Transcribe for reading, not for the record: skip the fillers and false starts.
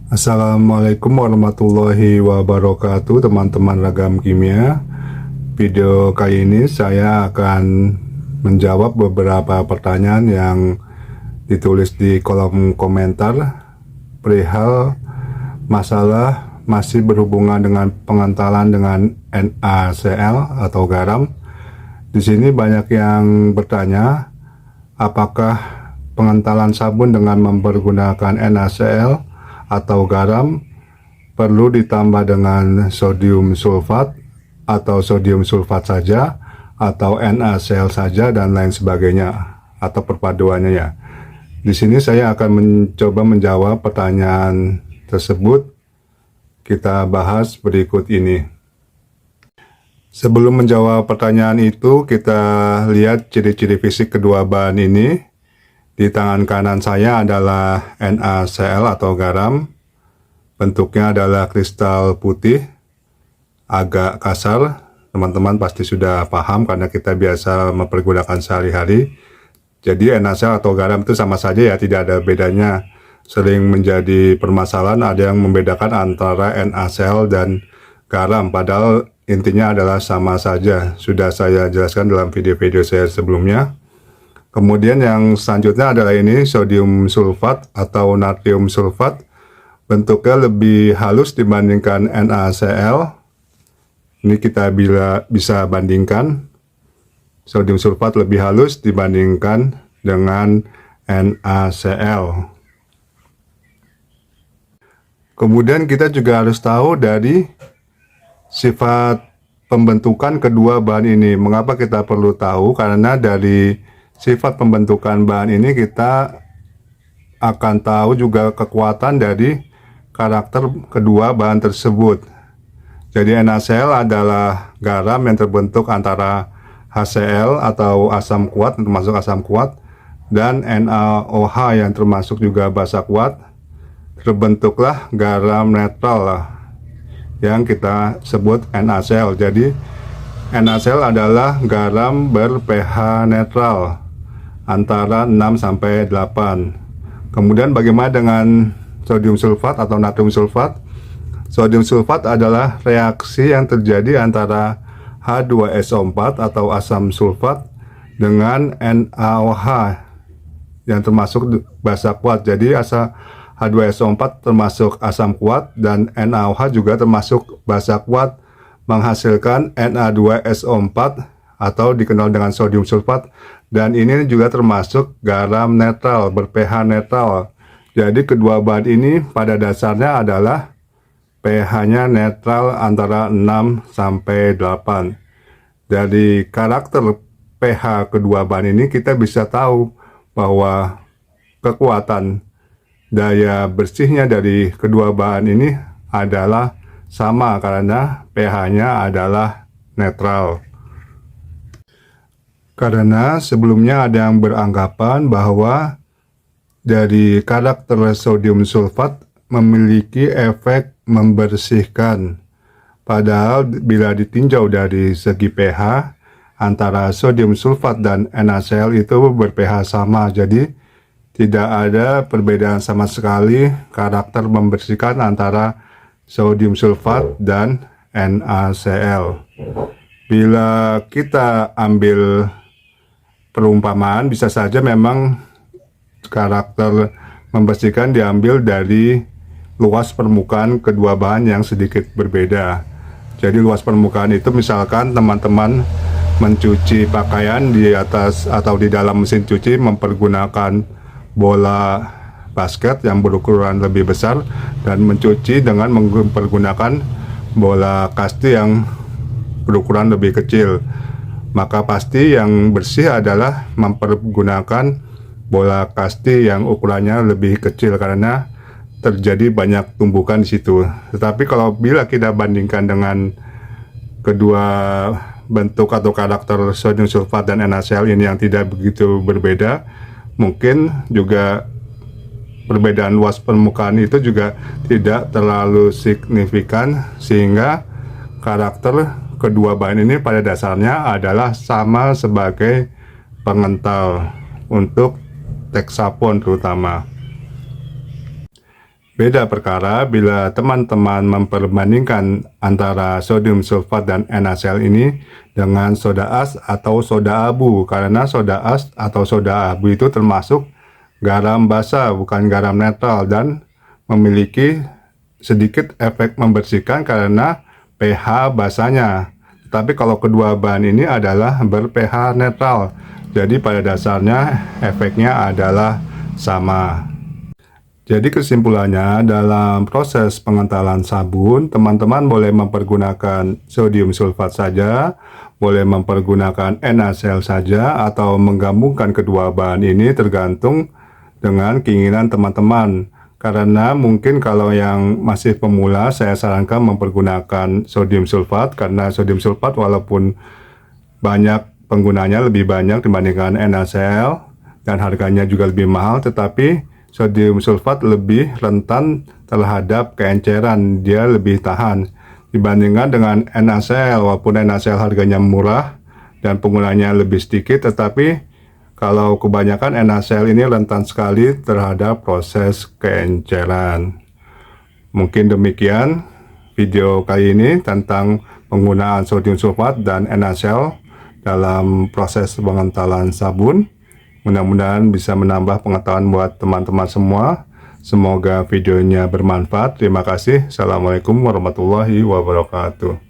Assalamualaikum warahmatullahi wabarakatuh, teman-teman ragam kimia. Video kali ini saya akan menjawab beberapa pertanyaan yang ditulis di kolom komentar perihal masalah masih berhubungan dengan pengentalan dengan NaCl atau garam. Di sini banyak yang bertanya, apakah pengentalan sabun dengan mempergunakan NaCl atau garam perlu ditambah dengan sodium sulfat atau sodium sulfat saja atau NaCl saja dan lain sebagainya, atau perpaduannya ya. Di sini saya akan mencoba menjawab pertanyaan tersebut. Kita bahas berikut ini. Sebelum menjawab pertanyaan itu, kita lihat ciri-ciri fisik kedua bahan ini. Di tangan kanan saya adalah NaCl atau garam. Bentuknya adalah kristal putih, agak kasar. Teman-teman pasti sudah paham karena kita biasa mempergunakan sehari-hari. Jadi NaCl atau garam itu sama saja ya, tidak ada bedanya. Sering menjadi permasalahan ada yang membedakan antara NaCl dan garam, padahal intinya adalah sama saja. Sudah saya jelaskan dalam video-video saya sebelumnya. Kemudian yang selanjutnya adalah ini sodium sulfat atau natrium sulfat. Bentuknya lebih halus dibandingkan NaCl. Ini kita bisa bandingkan. Sodium sulfat lebih halus dibandingkan dengan NaCl. Kemudian kita juga harus tahu dari sifat pembentukan kedua bahan ini. Mengapa kita perlu tahu? Karena dari sifat pembentukan bahan ini kita akan tahu juga kekuatan dari karakter kedua bahan tersebut. Jadi NaCl adalah garam yang terbentuk antara HCl atau asam kuat, termasuk asam kuat, dan NaOH yang termasuk juga basa kuat. Terbentuklah garam netral lah, yang kita sebut NaCl. Jadi NaCl adalah garam ber-pH netral antara 6 sampai 8. Kemudian bagaimana dengan sodium sulfat atau natrium sulfat? Sodium sulfat adalah reaksi yang terjadi antara H2SO4 atau asam sulfat dengan NaOH yang termasuk basa kuat. Jadi H2SO4 termasuk asam kuat dan NaOH juga termasuk basa kuat, menghasilkan Na2SO4 atau dikenal dengan sodium sulfat, dan ini juga termasuk garam netral, ber-pH netral. Jadi kedua bahan ini pada dasarnya adalah pH-nya netral antara 6 sampai 8. Dari karakter pH kedua bahan ini kita bisa tahu bahwa kekuatan daya bersihnya dari kedua bahan ini adalah sama karena pH-nya adalah netral. Karena sebelumnya ada yang beranggapan bahwa dari karakter sodium sulfat memiliki efek membersihkan. Padahal bila ditinjau dari segi pH, antara sodium sulfat dan NaCl itu ber-pH sama. Jadi tidak ada perbedaan sama sekali karakter membersihkan antara sodium sulfat dan NaCl. Bila kita ambil perumpamaan, bisa saja memang karakter membersihkan diambil dari luas permukaan kedua bahan yang sedikit berbeda. Jadi luas permukaan itu misalkan teman-teman mencuci pakaian di atas atau di dalam mesin cuci mempergunakan bola basket yang berukuran lebih besar dan mencuci dengan mempergunakan bola kasti yang berukuran lebih kecil, maka pasti yang bersih adalah mempergunakan bola kasti yang ukurannya lebih kecil karena terjadi banyak tumbukan di situ. Tetapi kalau bila kita bandingkan dengan kedua bentuk atau karakter sodium sulfat dan NaCl ini yang tidak begitu berbeda, mungkin juga perbedaan luas permukaan itu juga tidak terlalu signifikan, sehingga karakter kedua bahan ini pada dasarnya adalah sama sebagai pengental untuk teks sapon terutama. Beda perkara bila teman-teman memperbandingkan antara sodium sulfat dan NaCl ini dengan soda as atau soda abu, karena soda as atau soda abu itu termasuk garam basa, bukan garam netral, dan memiliki sedikit efek membersihkan karena pH basanya. Tapi kalau kedua bahan ini adalah ber-pH netral, jadi pada dasarnya efeknya adalah sama. Jadi kesimpulannya, dalam proses pengentalan sabun, teman-teman boleh mempergunakan sodium sulfat saja, boleh mempergunakan NaCl saja, atau menggabungkan kedua bahan ini tergantung dengan keinginan teman-teman. Karena mungkin kalau yang masih pemula, saya sarankan mempergunakan sodium sulfat, karena sodium sulfat walaupun banyak penggunanya, lebih banyak dibandingkan NaCl, dan harganya juga lebih mahal, tetapi sodium sulfat lebih rentan terhadap keenceran, dia lebih tahan dibandingkan dengan NaCl. Walaupun NaCl harganya murah dan penggunanya lebih sedikit, tetapi kalau kebanyakan NaCl ini rentan sekali terhadap proses keenceran. Mungkin demikian video kali ini tentang penggunaan sodium sulfat dan NaCl dalam proses pengentalan sabun. Mudah-mudahan bisa menambah pengetahuan buat teman-teman semua. Semoga videonya bermanfaat. Terima kasih. Assalamualaikum warahmatullahi wabarakatuh.